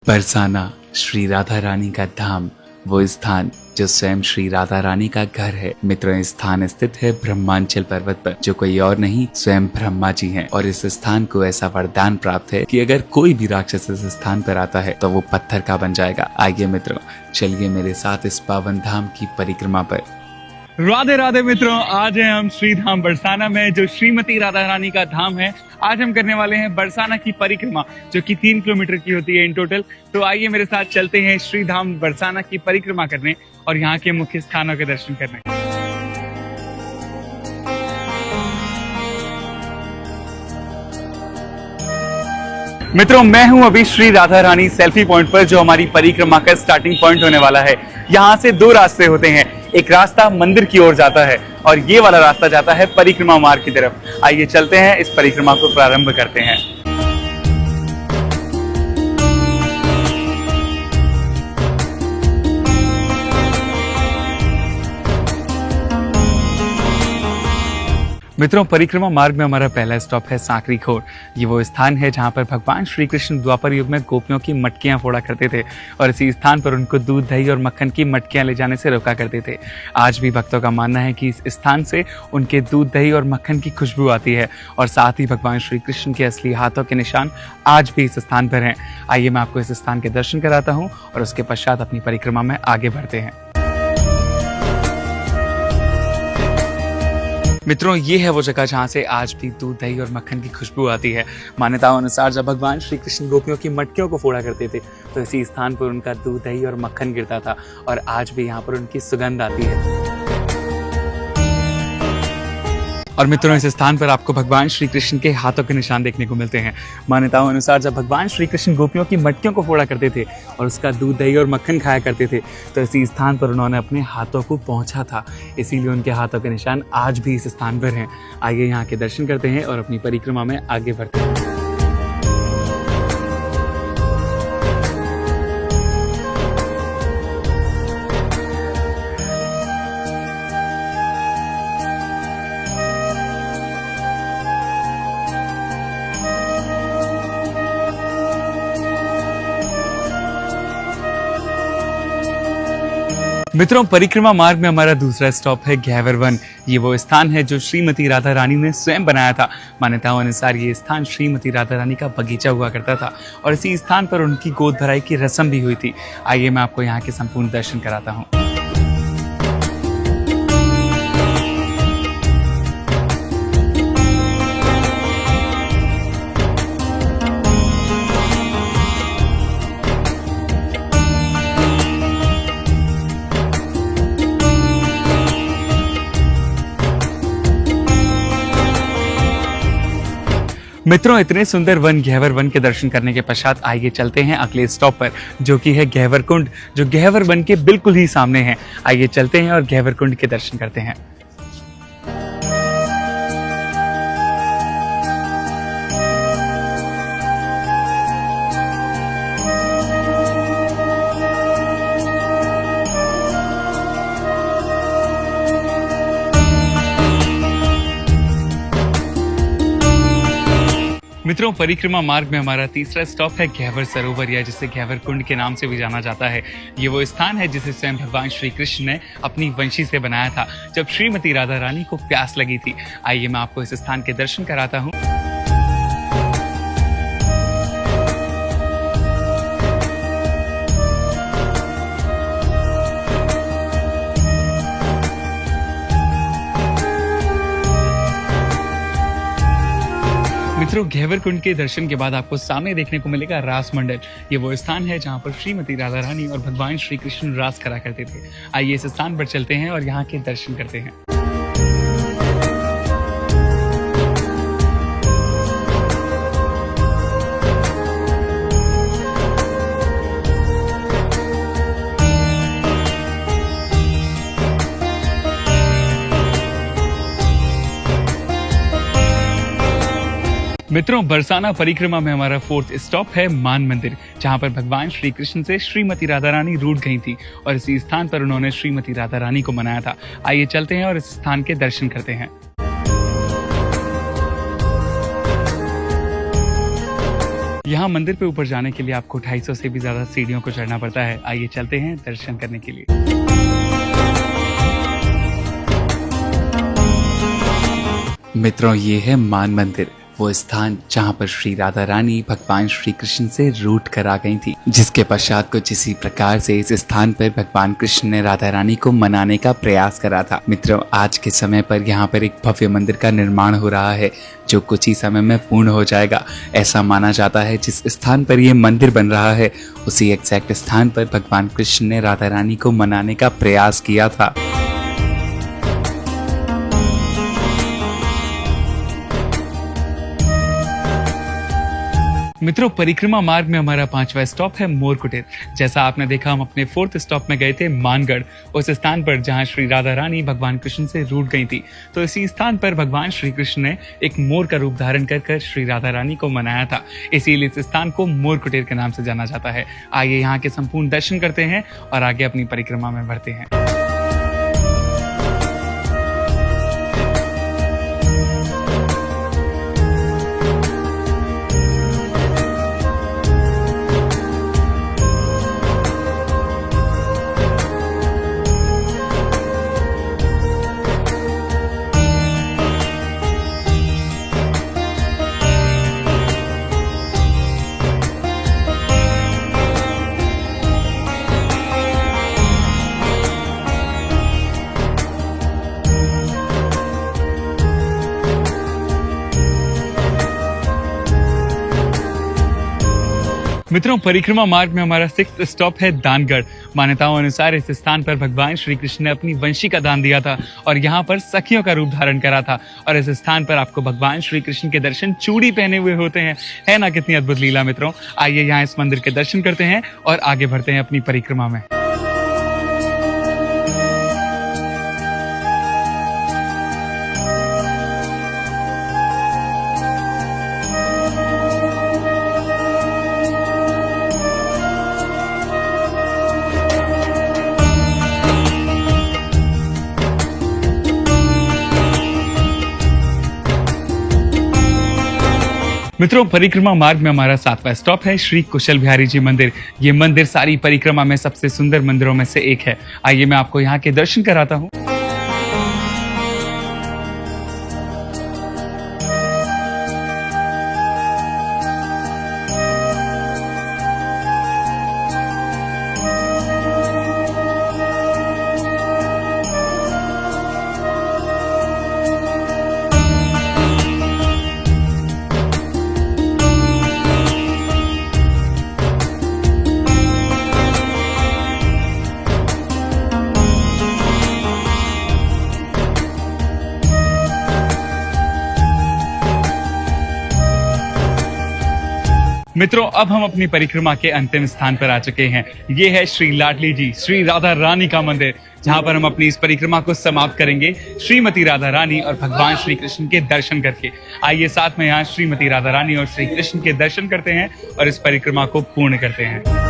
बरसाना श्री राधा रानी का धाम, वो स्थान जो स्वयं श्री राधा रानी का घर है। मित्रों, इस स्थान स्थित है ब्रह्मांचल पर्वत पर, जो कोई और नहीं स्वयं ब्रह्मा जी हैं। और इस स्थान को ऐसा वरदान प्राप्त है कि अगर कोई भी राक्षस इस स्थान पर आता है तो वो पत्थर का बन जाएगा। आइए मित्रों, चलिए मेरे साथ इस पावन धाम की परिक्रमा पर। राधे राधे मित्रों, आज हैं हम श्री धाम बरसाना में, जो श्रीमती राधा रानी का धाम है। आज हम करने वाले हैं बरसाना की परिक्रमा, जो कि 3 किलोमीटर की होती है इन टोटल। तो आइए मेरे साथ चलते हैं श्री धाम बरसाना की परिक्रमा करने और यहाँ के मुख्य स्थानों के दर्शन करने। मित्रों, मैं हूं अभी श्री राधा रानी सेल्फी पॉइंट पर, जो हमारी परिक्रमा का स्टार्टिंग पॉइंट होने वाला है। यहाँ से 2 रास्ते होते हैं। एक रास्ता मंदिर की ओर जाता है और ये वाला रास्ता जाता है परिक्रमा मार्ग की तरफ। आइए चलते हैं, इस परिक्रमा को प्रारंभ करते हैं। मित्रों, परिक्रमा मार्ग में हमारा पहला स्टॉप है सांकरी खोर। ये वो स्थान है जहाँ पर भगवान श्री कृष्ण द्वापर युग में गोपियों की मटकियाँ फोड़ा करते थे और इसी स्थान पर उनको दूध, दही और मक्खन की मटकियाँ ले जाने से रोका करते थे। आज भी भक्तों का मानना है कि इस स्थान से उनके दूध, दही और मक्खन की खुशबू आती है और साथ ही भगवान श्री कृष्ण के असली हाथों के निशान आज भी इस स्थान पर हैं। आइए मैं आपको इस स्थान के दर्शन कराता हूँ और उसके पश्चात अपनी परिक्रमा में आगे बढ़ते हैं। मित्रों, ये है वो जगह जहाँ से आज भी दूध, दही और मक्खन की खुशबू आती है। मान्यताओं अनुसार जब भगवान श्री कृष्ण गोपियों की मटकियों को फोड़ा करते थे तो इसी स्थान पर उनका दूध, दही और मक्खन गिरता था और आज भी यहाँ पर उनकी सुगंध आती है। और मित्रों, इस स्थान पर आपको भगवान श्री कृष्ण के हाथों के निशान देखने को मिलते हैं। मान्यताओं अनुसार जब भगवान श्री कृष्ण गोपियों की मटकियों को फोड़ा करते थे और उसका दूध, दही और मक्खन खाया करते थे तो इसी स्थान पर उन्होंने अपने हाथों को पहुंचा था। इसीलिए उनके हाथों के निशान आज भी इस स्थान पर हैं। आइए यहाँ के दर्शन करते हैं और अपनी परिक्रमा में आगे बढ़ते हैं। मित्रों, परिक्रमा मार्ग में हमारा दूसरा स्टॉप है गहवर वन। ये वो स्थान है जो श्रीमती राधा रानी ने स्वयं बनाया था। मान्यताओं अनुसार ये स्थान श्रीमती राधा रानी का बगीचा हुआ करता था और इसी स्थान पर उनकी गोद भराई की रस्म भी हुई थी। आइए मैं आपको यहाँ के संपूर्ण दर्शन कराता हूँ। मित्रों, इतने सुंदर वन गहवर वन के दर्शन करने के पश्चात आइए चलते हैं अगले स्टॉप पर, जो कि है गहवर कुंड, जो गहवर वन के बिल्कुल ही सामने है। आइए चलते हैं और गहवर कुंड के दर्शन करते हैं। मित्रों, परिक्रमा मार्ग में हमारा तीसरा स्टॉप है गहवर सरोवर, या जिसे गहवर कुंड के नाम से भी जाना जाता है। ये वो स्थान है जिसे स्वयं भगवान श्री कृष्ण ने अपनी वंशी से बनाया था जब श्रीमती राधा रानी को प्यास लगी थी। आइए मैं आपको इस स्थान के दर्शन कराता हूँ। मित्रों, गहवर कुंड के दर्शन के बाद आपको सामने देखने को मिलेगा रास मंडल। ये वो स्थान है जहाँ पर श्रीमती राधा रानी और भगवान श्री कृष्ण रास करा करते थे। आइए इस स्थान पर चलते हैं और यहाँ के दर्शन करते हैं। मित्रों, बरसाना परिक्रमा में हमारा 4th स्टॉप है मान मंदिर, जहां पर भगवान श्री कृष्ण से श्रीमती राधा रानी रूठ गई थी और इसी स्थान पर उन्होंने श्रीमती राधा रानी को मनाया था। आइए चलते हैं और इस स्थान के दर्शन करते हैं। यहाँ मंदिर पे ऊपर जाने के लिए आपको 250 से भी ज्यादा सीढ़ियों को चढ़ना पड़ता है। आइए चलते हैं दर्शन करने के लिए। मित्रों, ये है मान मंदिर, वो स्थान जहाँ पर श्री राधा रानी भगवान श्री कृष्ण से रूठ कर आ गई थी, जिसके पश्चात कुछ इसी प्रकार से इस स्थान पर भगवान कृष्ण ने राधा रानी को मनाने का प्रयास करा था। मित्रों, आज के समय पर यहाँ पर एक भव्य मंदिर का निर्माण हो रहा है, जो कुछ ही समय में पूर्ण हो जाएगा। ऐसा माना जाता है जिस स्थान पर यह मंदिर बन रहा है, उसी एग्जैक्ट स्थान पर भगवान कृष्ण ने राधा रानी को मनाने का प्रयास किया था। मित्रों, परिक्रमा मार्ग में हमारा 5वां स्टॉप है मोर कुटीर। जैसा आपने देखा, हम अपने 4th स्टॉप में गए थे मानगढ़, उस स्थान पर जहां श्री राधा रानी भगवान कृष्ण से रूठ गई थी। तो इसी स्थान पर भगवान श्री कृष्ण ने एक मोर का रूप धारण कर श्री राधा रानी को मनाया था। इसीलिए इस स्थान को मोर कुटीर के नाम से जाना जाता है। आइए यहाँ के संपूर्ण दर्शन करते हैं और आगे अपनी परिक्रमा में बढ़ते हैं। मित्रों, परिक्रमा मार्ग में हमारा 6th स्टॉप है दानगढ़। मान्यताओं अनुसार इस स्थान पर भगवान श्री कृष्ण ने अपनी वंशी का दान दिया था और यहाँ पर सखियों का रूप धारण करा था। और इस स्थान पर आपको भगवान श्री कृष्ण के दर्शन चूड़ी पहने हुए होते हैं। है ना कितनी अद्भुत लीला। मित्रों, आइए यहाँ इस मंदिर के दर्शन करते हैं और आगे बढ़ते हैं अपनी परिक्रमा में। मित्रों, परिक्रमा मार्ग में हमारा 7वां स्टॉप है श्री कुशल बिहारी जी मंदिर। ये मंदिर सारी परिक्रमा में सबसे सुंदर मंदिरों में से एक है। आइए मैं आपको यहाँ के दर्शन कराता हूँ। मित्रों, अब हम अपनी परिक्रमा के अंतिम स्थान पर आ चुके हैं। ये है श्री लाडली जी श्री राधा रानी का मंदिर, जहां पर हम अपनी इस परिक्रमा को समाप्त करेंगे श्रीमती राधा रानी और भगवान श्री कृष्ण के दर्शन करके। आइए साथ में यहाँ श्रीमती राधा रानी और श्री कृष्ण के दर्शन करते हैं और इस परिक्रमा को पूर्ण करते हैं।